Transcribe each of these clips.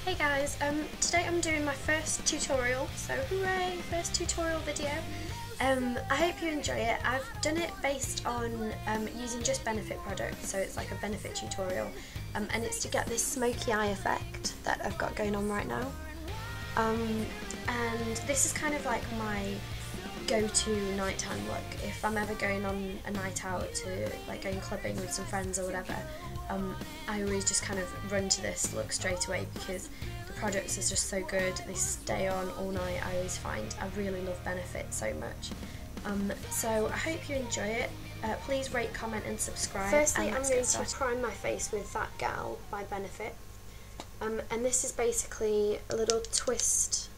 Hey guys, today I'm doing my first tutorial, so hooray, first tutorial video. I hope you enjoy it. I've done it based on using just Benefit products, so it's like a Benefit tutorial, and it's to get this smoky eye effect that I've got going on right now. And this is kind of like my go-to nighttime look. If I'm ever going on a night out to like going clubbing with some friends or whatever, I always just kind of run to this look straight away because the products are just so good. They stay on all night. I always find I really love Benefit so much. So I hope you enjoy it. Please rate, comment and subscribe. Firstly, I'm going to prime my face with BadGal by Benefit. And this is basically a little twist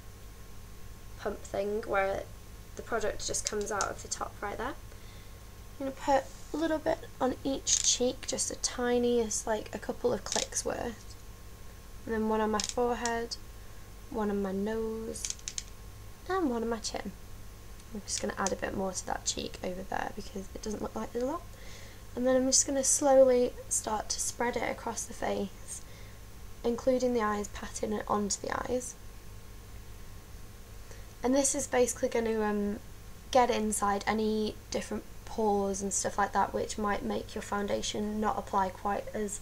pump thing where the product just comes out of the top right there. I'm going to put a little bit on each cheek, just a tiniest, like a couple of clicks worth. And then one on my forehead, one on my nose, and one on my chin. I'm just going to add a bit more to that cheek over there because it doesn't look like there's a lot. And then I'm just going to slowly start to spread it across the face, including the eyes, patting it onto the eyes. And this is basically going to get inside any different pores and stuff like that, which might make your foundation not apply quite as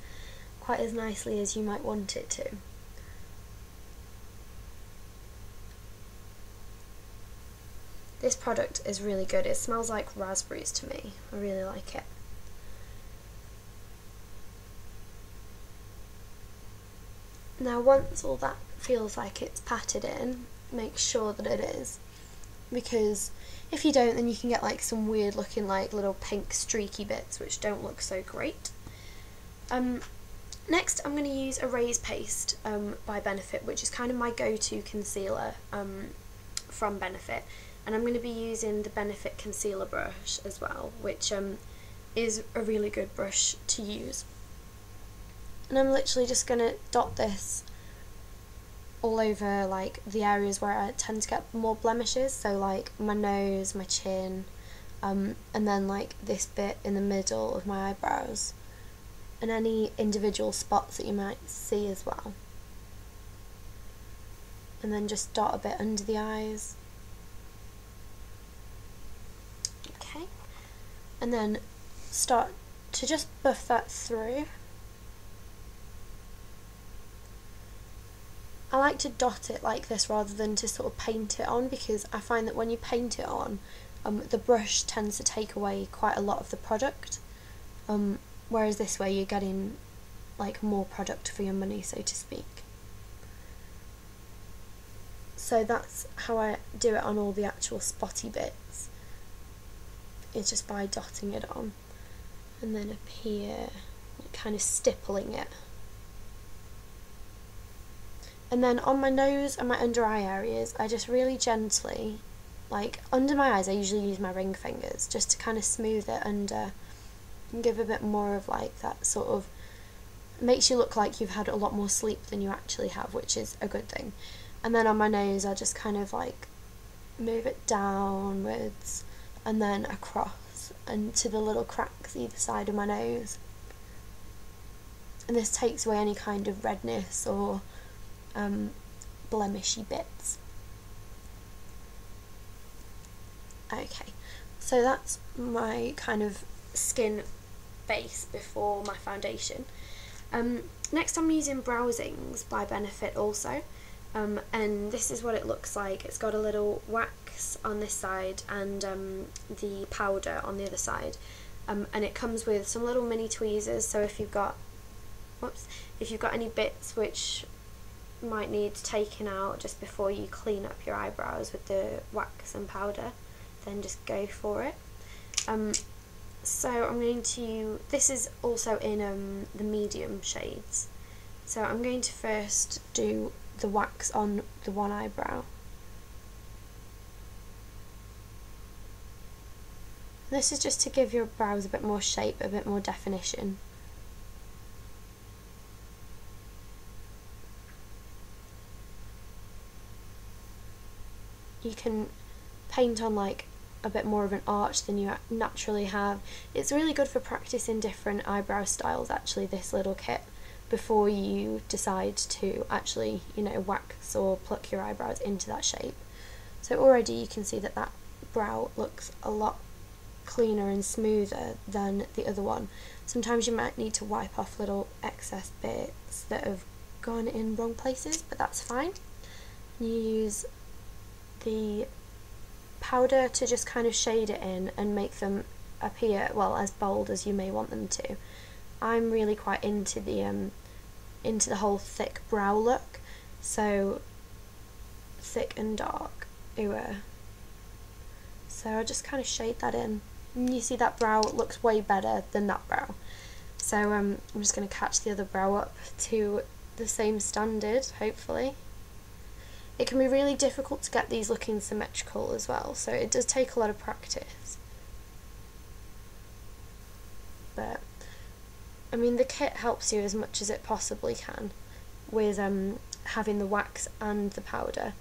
nicely as you might want it to. This product is really good. It smells like raspberries to me. I really like it. Now once all that feels like it's patted in, make sure that it is, because if you don't, then you can get like some weird looking like little pink streaky bits which don't look so great. Next I'm going to use a Raise Paste by Benefit, which is kind of my go-to concealer from Benefit, and I'm going to be using the Benefit concealer brush as well, which is a really good brush to use. And I'm literally just going to dot this all over like the areas where I tend to get more blemishes, so like my nose, my chin, and then like this bit in the middle of my eyebrows, and any individual spots that you might see as well. And then just dot a bit under the eyes. Okay, and then start to just buff that through. I like to dot it like this rather than to sort of paint it on, because I find that when you paint it on, the brush tends to take away quite a lot of the product, whereas this way you're getting like more product for your money, so to speak. So that's how I do it on all the actual spotty bits. It's just by dotting it on, and then up here, kind of stippling it. And then on my nose and my under eye areas, I just really gently, like under my eyes I usually use my ring fingers just to kind of smooth it under and give a bit more of like that sort of, makes you look like you've had a lot more sleep than you actually have, which is a good thing. And then on my nose I just kind of like move it downwards and then across and to the little cracks either side of my nose. And this takes away any kind of redness or blemishy bits. Okay, so that's my kind of skin base before my foundation. Next I'm using Zings by Benefit also, and this is what it looks like. It's got a little wax on this side and the powder on the other side, and it comes with some little mini tweezers, so if you've got any bits which might need taking out just before you clean up your eyebrows with the wax and powder, then just go for it. So I'm going to, this is also in the medium shades, so I'm going to first do the wax on the one eyebrow. This is just to give your brows a bit more shape, a bit more definition. You can paint on like a bit more of an arch than you naturally have. It's really good for practicing different eyebrow styles actually, this little kit, before you decide to actually, you know, wax or pluck your eyebrows into that shape. So already you can see that that brow looks a lot cleaner and smoother than the other one. Sometimes you might need to wipe off little excess bits that have gone in wrong places, but that's fine. You use the powder to just kind of shade it in and make them appear, well, as bold as you may want them to. I'm really quite into the whole thick brow look, so thick and dark. So I just kind of shade that in. And you see that brow looks way better than that brow. So I'm just going to catch the other brow up to the same standard, hopefully. It can be really difficult to get these looking symmetrical as well, so it does take a lot of practice. But, I mean, the kit helps you as much as it possibly can with having the wax and the powder,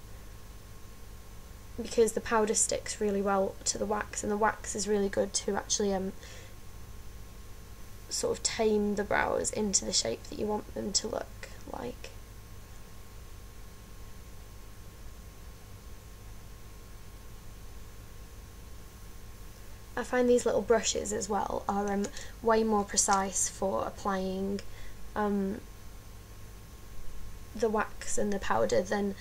because the powder sticks really well to the wax, and the wax is really good to actually sort of tame the brows into the shape that you want them to look like. I find these little brushes as well are way more precise for applying the wax and the powder than,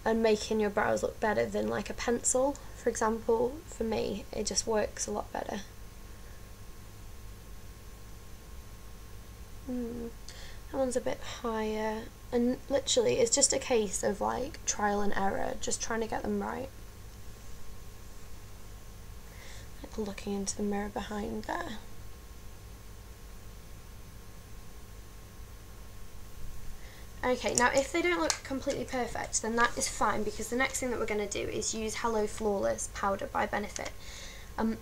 and making your brows look better than like a pencil, for example. For me, it just works a lot better. That one's a bit higher, and literally it's just a case of like trial and error, just trying to get them right. Like looking into the mirror behind there. Okay, now if they don't look completely perfect, then that is fine, because the next thing that we're going to do is use Hello Flawless powder by Benefit.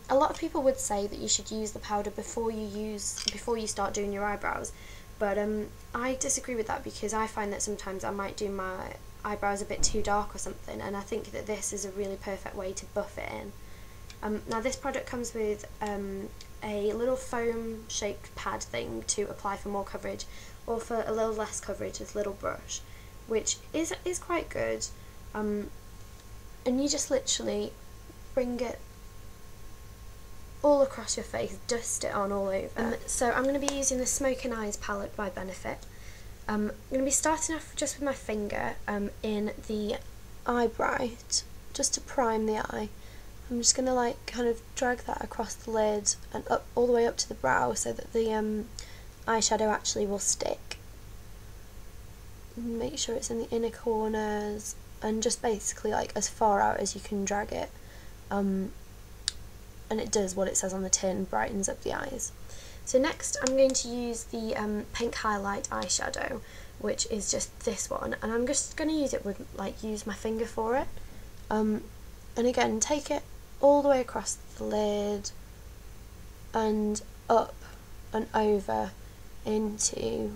A lot of people would say that you should use the powder before you start doing your eyebrows, but I disagree with that, because I find that sometimes I might do my eyebrows a bit too dark or something, and I think that this is a really perfect way to buff it in. Now this product comes with a little foam shaped pad thing to apply for more coverage, or for a little less coverage, this little brush, which is quite good, and you just literally bring it all across your face, dust it on all over. So I'm going to be using the Smokin Eyes palette by Benefit. I'm going to be starting off just with my finger in the eye bright, just to prime the eye. I'm just going to like kind of drag that across the lid and up all the way up to the brow, so that the eyeshadow actually will stick. Make sure it's in the inner corners, and just basically like as far out as you can drag it, and it does what it says on the tin, brightens up the eyes. So next I'm going to use the pink highlight eyeshadow, which is just this one, and I'm just going to use it with use my finger for it, and again take it all the way across the lid and up and over into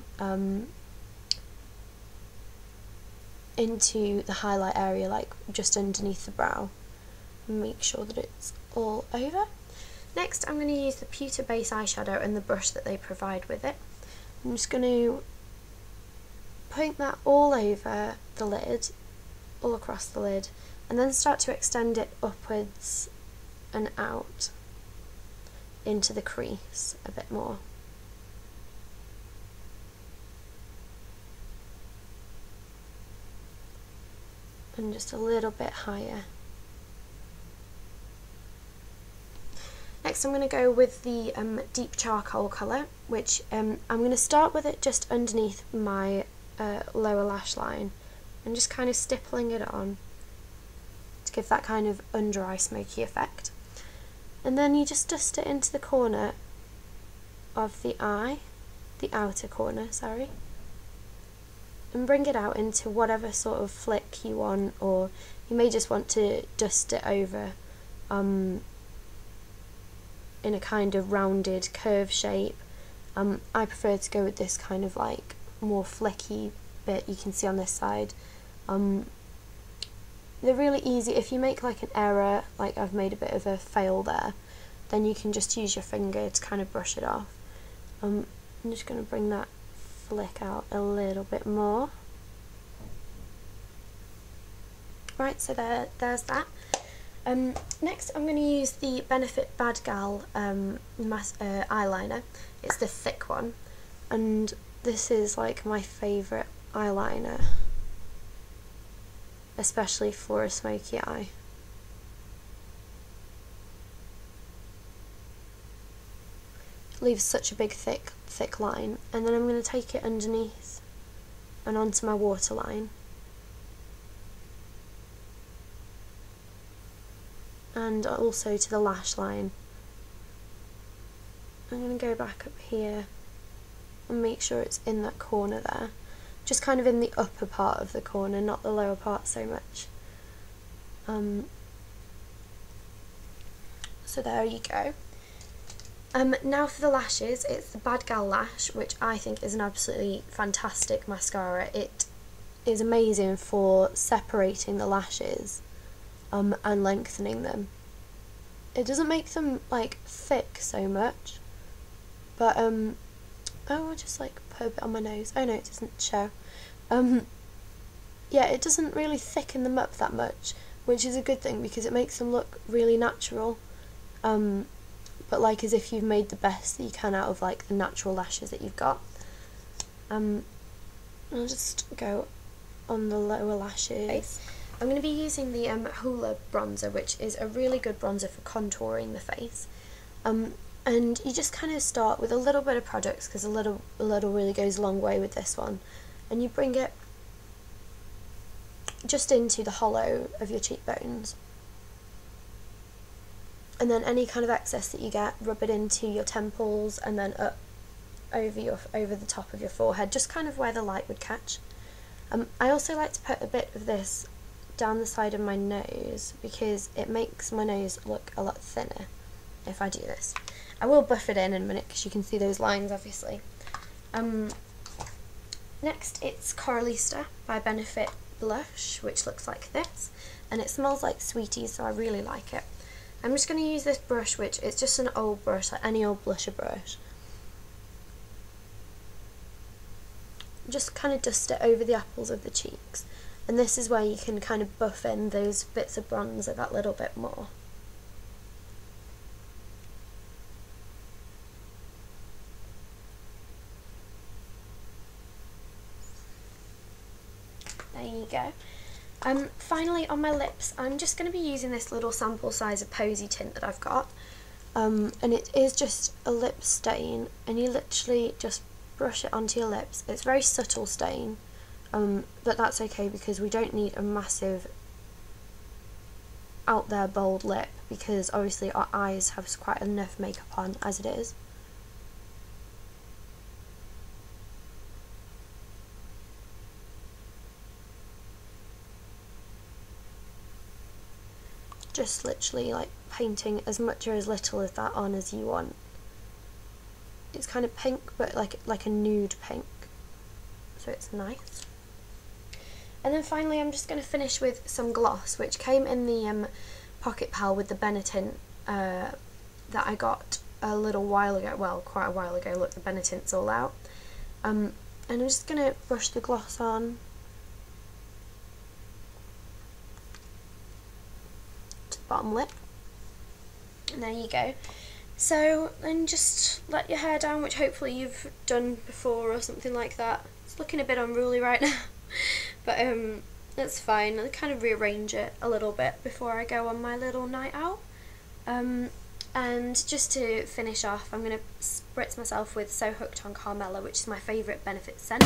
the highlight area, like just underneath the brow. Make sure that it's all over. Next I'm going to use the pewter base eyeshadow and the brush that they provide with it. I'm just going to paint that all over the lid, all across the lid, and then start to extend it upwards and out into the crease a bit more. And just a little bit higher. Next I'm going to go with the deep charcoal colour, which I'm going to start with it just underneath my lower lash line, and just kind of stippling it on to give that kind of under eye smoky effect. And then you just dust it into the corner of the eye, the outer corner, sorry, and bring it out into whatever sort of flick you want, or you may just want to dust it over in a kind of rounded curve shape. I prefer to go with this kind of like more flicky bit you can see on this side. They're really easy. If you make like an error, like I've made a bit of a fail there, then you can just use your finger to kind of brush it off. I'm just going to bring that flick out a little bit more. Right, so there's that. Next I'm going to use the Benefit BadGal eyeliner. It's the thick one, and this is like my favourite eyeliner, especially for a smoky eye. It leaves such a big thick line, and then I'm going to take it underneath and onto my waterline. And also to the lash line. I'm going to go back up here and make sure it's in that corner there. Just kind of in the upper part of the corner, not the lower part so much. So there you go. Now for the lashes, it's the BadGal Lash, which I think is an absolutely fantastic mascara. It is amazing for separating the lashes and lengthening them. It doesn't make them like thick so much, but oh, I'll just like put a bit on my nose. Oh no, it doesn't show. Yeah, it doesn't really thicken them up that much, which is a good thing because it makes them look really natural, but like as if you've made the best that you can out of like the natural lashes that you've got. I'll just go on the lower lashes. I'm going to be using the Hoola bronzer, which is a really good bronzer for contouring the face. And you just kind of start with a little bit of products, because a little really goes a long way with this one. And you bring it just into the hollow of your cheekbones. And then any kind of excess that you get, rub it into your temples and then up over the top of your forehead, just kind of where the light would catch. I also like to put a bit of this down the side of my nose because it makes my nose look a lot thinner if I do this. I will buff it in a minute because you can see those lines obviously. Next it's Coralista by Benefit Blush, which looks like this, and it smells like sweeties, so I really like it. I'm just going to use this brush, which is just an old brush, like any old blusher brush. Just kind of dust it over the apples of the cheeks. And this is where you can kind of buff in those bits of bronzer that little bit more. There you go. Finally on my lips, I'm just going to be using this little sample size of posietint that I've got. And it is just a lip stain, and you literally just brush it onto your lips. It's a very subtle stain. But that's okay because we don't need a massive out there bold lip, because obviously our eyes have quite enough makeup on as it is. Just literally like painting as much or as little of that on as you want. It's kind of pink, but like a nude pink, so it's nice. And then finally I'm just going to finish with some gloss, which came in the Pocket Pal with the Benetint that I got a little while ago, well, quite a while ago. Look, the Benetint's all out. And I'm just going to brush the gloss on to the bottom lip. And there you go. So then just let your hair down, which hopefully you've done before or something like that. It's looking a bit unruly right now. But that's fine. I'll kind of rearrange it a little bit before I go on my little night out. And just to finish off, I'm going to spritz myself with So Hooked on Carmella, which is my favourite Benefit scent.